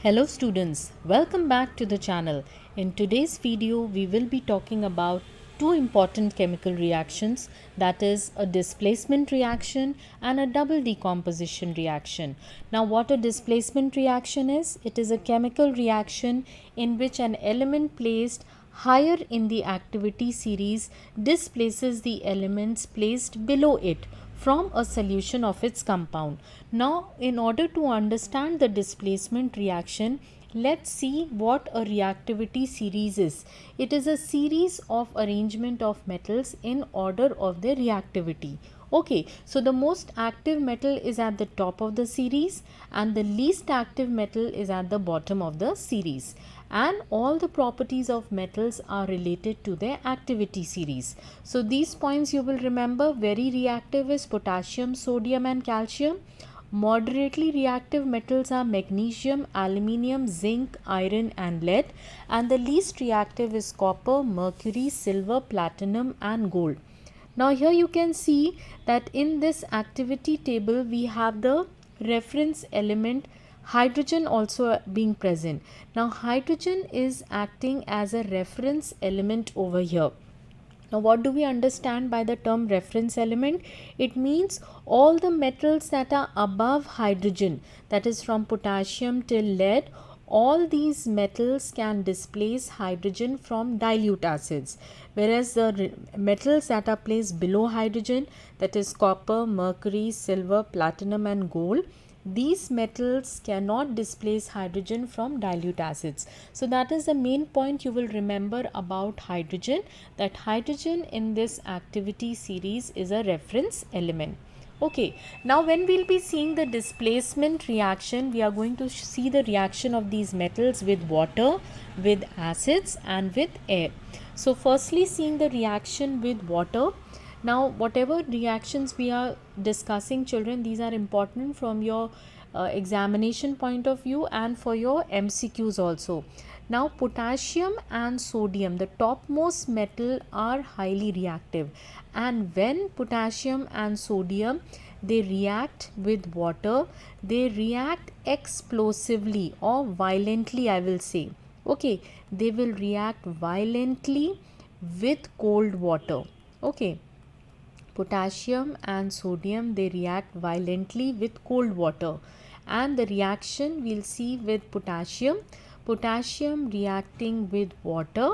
Hello students, welcome back to the channel. In today's video, we will be talking about two important chemical reactions, that is a displacement reaction and a double decomposition reaction. Now what a displacement reaction is? It is a chemical reaction in which an element placed higher in the activity series displaces the elements placed below it from a solution of its compound. Now, in order to understand the displacement reaction, let's see what a reactivity series is. It is a series of arrangement of metals in order of their reactivity. Okay, so the most active metal is at the top of the series and the least active metal is at the bottom of the series, and all the properties of metals are related to their activity series. So these points you will remember. Very reactive is potassium, sodium and calcium. Moderately reactive metals are magnesium, aluminium, zinc, iron and lead, and the least reactive is copper, mercury, silver, platinum and gold. Now here you can see that in this activity table we have the reference element hydrogen also being present. Now hydrogen is acting as a reference element over here. Now what do we understand by the term reference element? It means all the metals that are above hydrogen, that is from potassium till lead, all these metals can displace hydrogen from dilute acids, whereas the metals that are placed below hydrogen, that is copper, mercury, silver, platinum and gold, these metals cannot displace hydrogen from dilute acids. So that is the main point you will remember about hydrogen, that hydrogen in this activity series is a reference element. Okay, now when we'll be seeing the displacement reaction, we are going to see the reaction of these metals with water, with acids and with air. So firstly, seeing the reaction with water. Now whatever reactions we are discussing, children, these are important from your examination point of view and for your MCQs also. Now potassium and sodium, the topmost metal, are highly reactive, and when potassium and sodium they react with water, they react explosively or violently, I will say. Okay, they will react violently with cold water. Okay, potassium and sodium, they react violently with cold water, and the reaction we'll see with potassium reacting with water,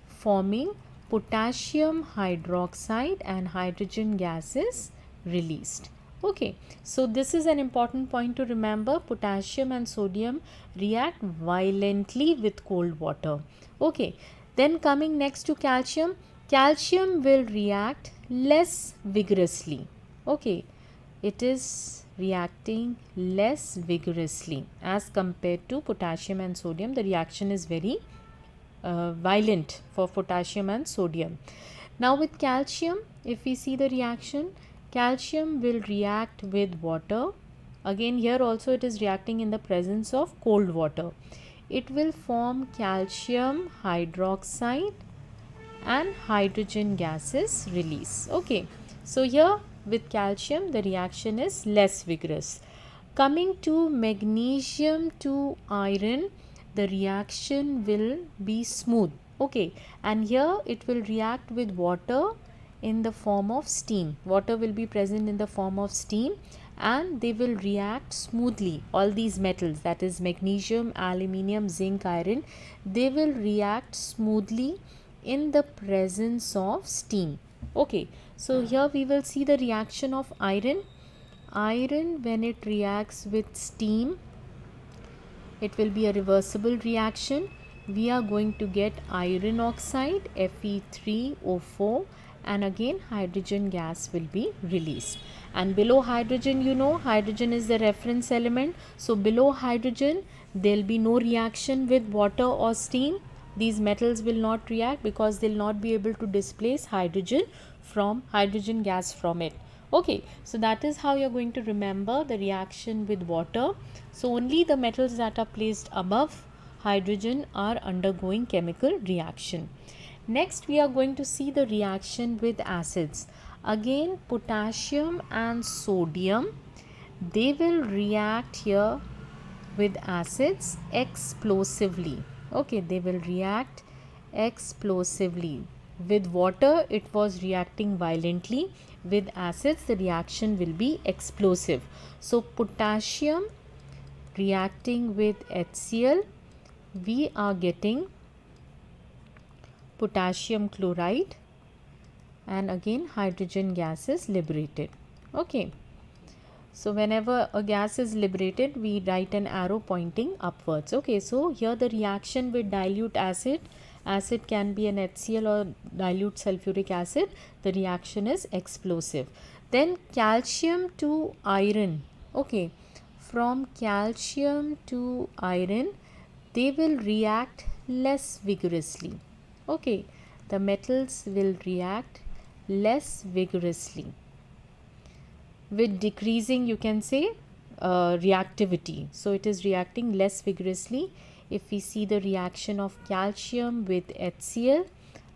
forming potassium hydroxide and hydrogen gas is released. Okay, so this is an important point to remember. Potassium and sodium react violently with cold water. Okay, then coming next to calcium, calcium will react less vigorously. Okay, it is reacting less vigorously as compared to potassium and sodium. The reaction is very violent for potassium and sodium. Now with calcium, if we see the reaction, calcium will react with water. Again here also it is reacting in the presence of cold water. It will form calcium hydroxide and hydrogen gases release. Okay, so here with calcium the reaction is less vigorous. Coming to magnesium to iron, the reaction will be smooth. Okay, and here it will react with water in the form of steam. Water will be present in the form of steam and they will react smoothly. All these metals, that is magnesium, aluminium, zinc, iron, they will react smoothly in the presence of steam. Okay, so here we will see the reaction of iron. Iron, when it reacts with steam, it will be a reversible reaction. We are going to get iron oxide, Fe3O4, and again hydrogen gas will be released. And below hydrogen, you know, hydrogen is the reference element. So below hydrogen, there will be no reaction with water or steam. These metals will not react because they will not be able to displace hydrogen gas from it. Okay, so that is how you are going to remember the reaction with water. So only the metals that are placed above hydrogen are undergoing chemical reaction. Next we are going to see the reaction with acids. Again potassium and sodium, they will react here with acids explosively. Okay, they will react explosively. With water, it was reacting violently. With acids, the reaction will be explosive. So, potassium reacting with HCl, we are getting potassium chloride, and again hydrogen gas is liberated. Okay. So whenever a gas is liberated, we write an arrow pointing upwards. Okay, so here the reaction with dilute acid, acid can be an HCl or dilute sulfuric acid, the reaction is explosive. Then calcium to iron. Okay, from calcium to iron, they will react less vigorously. Okay, the metals will react less vigorously. With decreasing, you can say, reactivity. So it is reacting less vigorously. If we see the reaction of calcium with HCl,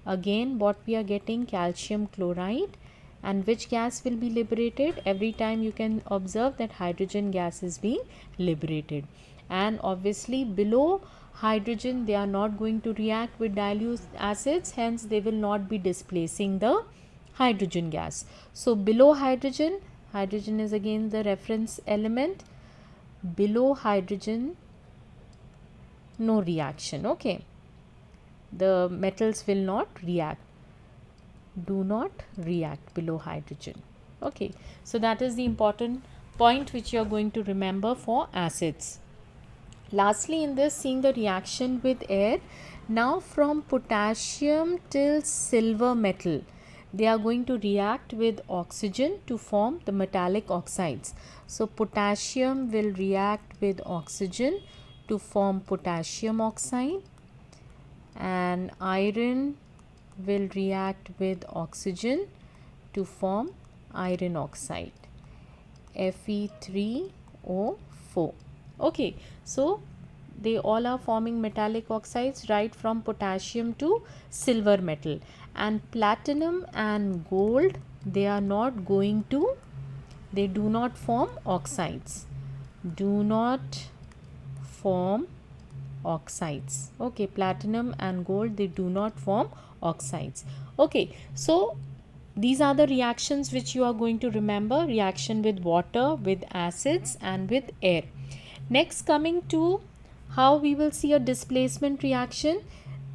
again what we are getting, calcium chloride, and which gas will be liberated? Every time you can observe that hydrogen gas is being liberated. And obviously below hydrogen, they are not going to react with dilute acids, hence they will not be displacing the hydrogen gas. So below hydrogen, hydrogen is again the reference element, below hydrogen no reaction. Okay, the metals will not react, do not react below hydrogen. Okay, so that is the important point which you are going to remember for acids. Lastly, in this, seeing the reaction with air, now from potassium till silver metal, they are going to react with oxygen to form the metallic oxides. So potassium will react with oxygen to form potassium oxide, and iron will react with oxygen to form iron oxide, Fe3O4. Okay, so they all are forming metallic oxides right from potassium to silver metal. And platinum and gold, they are not going to, they do not form oxides, do not form oxides. Okay, platinum and gold, they do not form oxides. Okay, so these are the reactions which you are going to remember: reaction with water, with acids, and with air. Next, coming to how we will see a displacement reaction.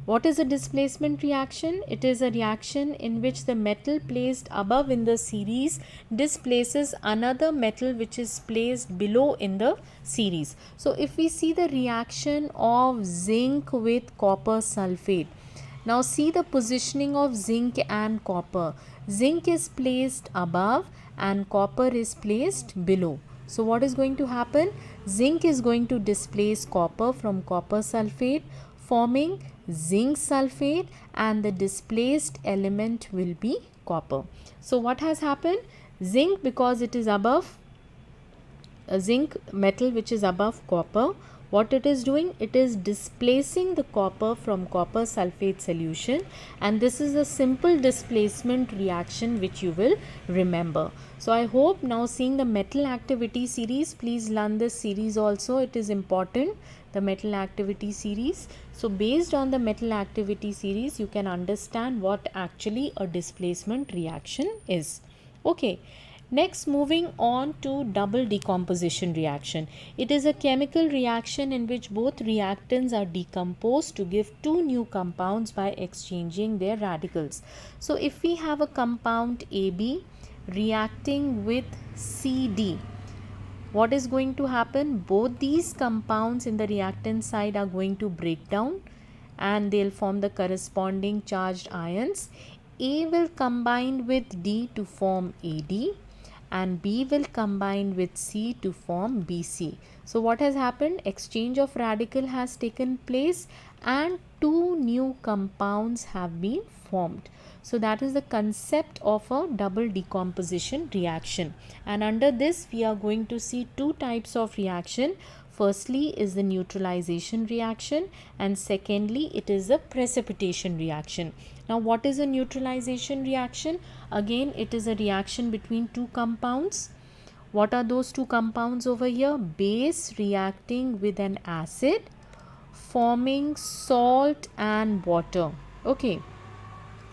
What is a displacement reaction? It is a reaction in which the metal placed above in the series displaces another metal which is placed below in the series. So if we see the reaction of zinc with copper sulfate, now see the positioning of zinc and copper. Zinc is placed above and copper is placed below. So what is going to happen? Zinc is going to displace copper from copper sulfate, forming zinc sulfate, and the displaced element will be copper. So what has happened? Zinc, because it is above, a zinc metal which is above copper, what it is doing? It is displacing the copper from copper sulfate solution, and this is a simple displacement reaction which you will remember. So I hope now, seeing the metal activity series, please learn this series also. It is important, the metal activity series. So based on the metal activity series, you can understand what actually a displacement reaction is. Okay. Next, moving on to double decomposition reaction. It is a chemical reaction in which both reactants are decomposed to give two new compounds by exchanging their radicals. So if we have a compound AB reacting with CD, what is going to happen? Both these compounds in the reactant side are going to break down and they'll form the corresponding charged ions. A will combine with D to form AD, and B will combine with C to form BC. So what has happened? Exchange of radical has taken place and two new compounds have been formed. So that is the concept of a double decomposition reaction, and under this we are going to see two types of reaction. Firstly is the neutralization reaction, and secondly it is a precipitation reaction. Now what is a neutralization reaction? Again, it is a reaction between two compounds. What are those two compounds over here? Base reacting with an acid, forming salt and water. Okay,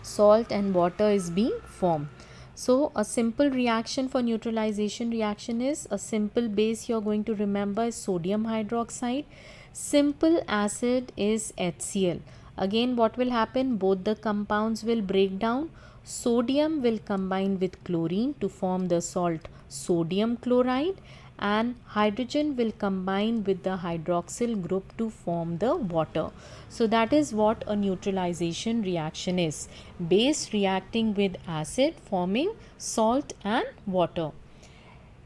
salt and water is being formed. So a simple reaction for neutralization reaction is, a simple base you're going to remember is sodium hydroxide. Simple acid is HCl. Again, what will happen? Both the compounds will break down. Sodium will combine with chlorine to form the salt sodium chloride, and hydrogen will combine with the hydroxyl group to form the water. So that is what a neutralization reaction is. Base reacting with acid forming salt and water.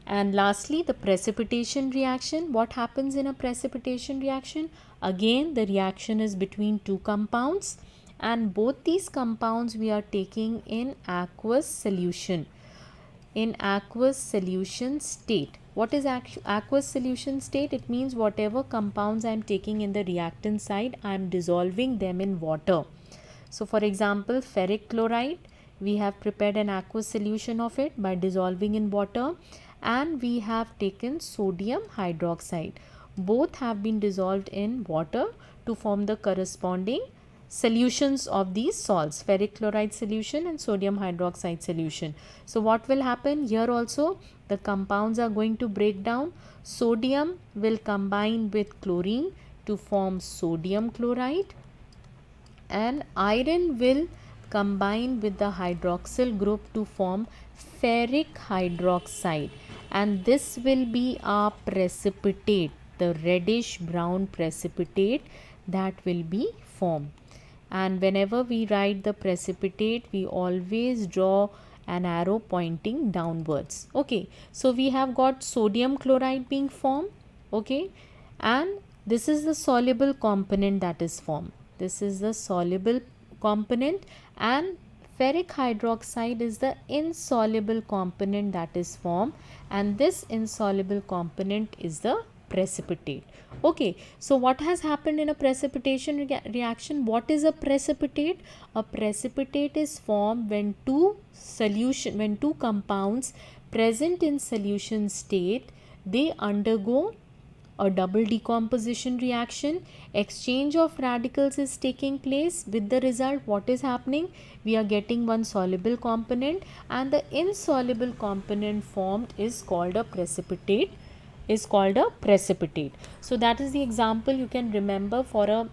And lastly, the precipitation reaction. What happens in a precipitation reaction? Again, the reaction is between two compounds, and both these compounds we are taking in aqueous solution. In aqueous solution state. What is aqueous solution state? It means whatever compounds I am taking in the reactant side, I am dissolving them in water. So for example, ferric chloride, we have prepared an aqueous solution of it by dissolving in water, and we have taken sodium hydroxide. Both have been dissolved in water to form the corresponding solutions of these salts, ferric chloride solution and sodium hydroxide solution. So what will happen here? Also the compounds are going to break down. Sodium will combine with chlorine to form sodium chloride, and iron will combine with the hydroxyl group to form ferric hydroxide, and this will be a precipitate, the reddish brown precipitate that will be formed. And whenever we write the precipitate, we always draw an arrow pointing downwards. Okay, so we have got sodium chloride being formed. Okay, and this is the soluble component that is formed. This is the soluble component, and ferric hydroxide is the insoluble component that is formed, and this insoluble component is the precipitate. Okay, so what has happened in a precipitation reaction? What is a precipitate? A precipitate is formed when two compounds present in solution state, they undergo a double decomposition reaction. Exchange of radicals is taking place. With the result, what is happening? We are getting one soluble component, and the insoluble component formed is called a precipitate. So that is the example you can remember for a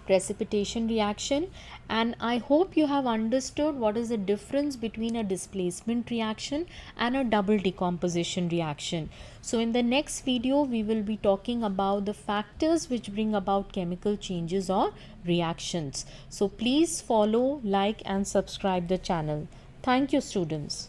precipitation reaction, and I hope you have understood what is the difference between a displacement reaction and a double decomposition reaction. So in the next video we will be talking about the factors which bring about chemical changes or reactions. So please follow, like and subscribe the channel. Thank you, students.